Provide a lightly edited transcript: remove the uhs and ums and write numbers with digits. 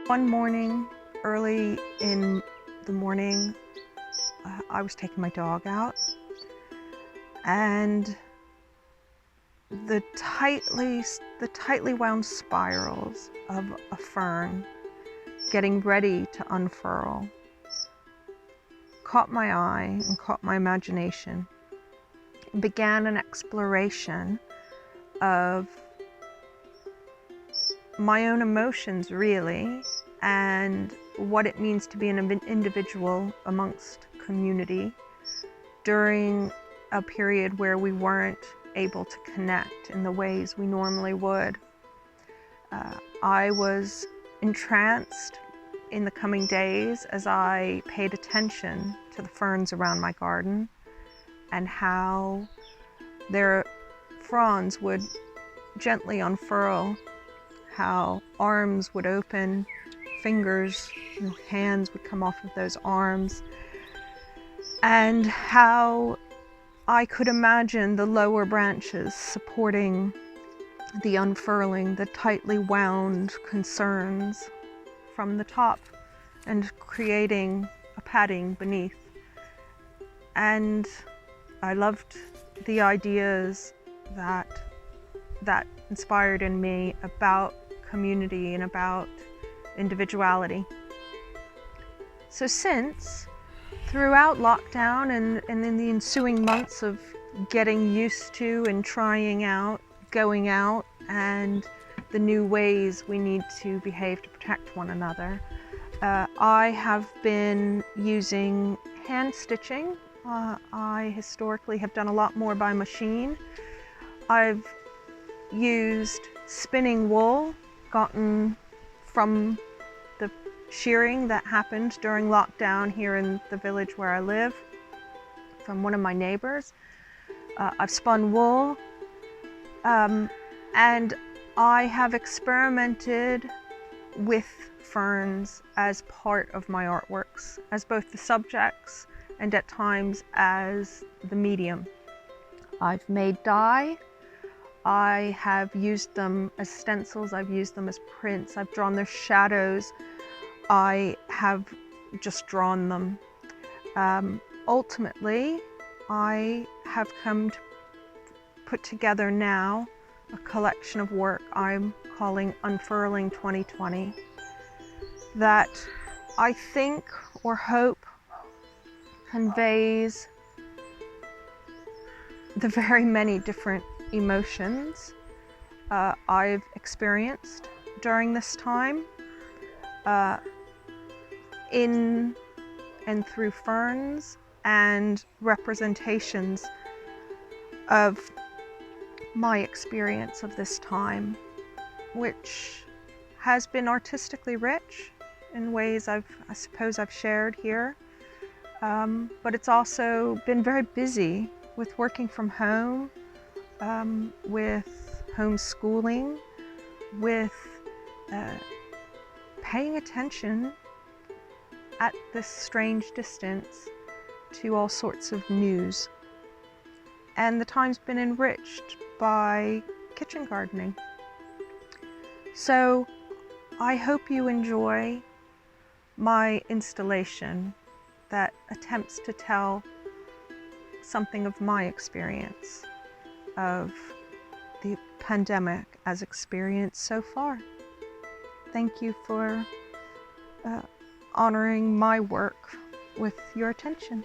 One morning, early in the morning, I was taking my dog out, and the tightly wound spirals of a fern getting ready to unfurl caught my eye and caught my imagination. It began an exploration of my own emotions, really, and what it means to be an individual amongst community during a period where we weren't able to connect in the ways we normally would. I was entranced in the coming days as I paid attention to the ferns around my garden and how their fronds would gently unfurl, how arms would open, fingers, hands would come off of those arms, and how I could imagine the lower branches supporting the unfurling, the tightly wound concerns from the top and creating a padding beneath. And I loved the ideas that inspired in me about community and about individuality. So since, throughout lockdown and in the ensuing months of getting used to and trying out, going out, and the new ways we need to behave to protect one another, I have been using hand stitching. I historically have done a lot more by machine. I've used spinning wool gotten from the shearing that happened during lockdown here in the village where I live from one of my neighbors. I've spun wool, and I have experimented with ferns as part of my artworks, as both the subjects and at times as the medium. I've made dye. I have used them as stencils, I've used them as prints, I've drawn their shadows, I have just drawn them. Ultimately, I have come to put together now a collection of work I'm calling Unfurling 2020 that I think or hope conveys the very many different emotions I've experienced during this time in and through ferns and representations of my experience of this time, which has been artistically rich in ways I suppose I've shared here, but it's also been very busy with working from home, with homeschooling, with paying attention at this strange distance to all sorts of news. And the time's been enriched by kitchen gardening. So I hope you enjoy my installation that attempts to tell something of my experience of the pandemic as experienced so far. Thank you for honoring my work with your attention.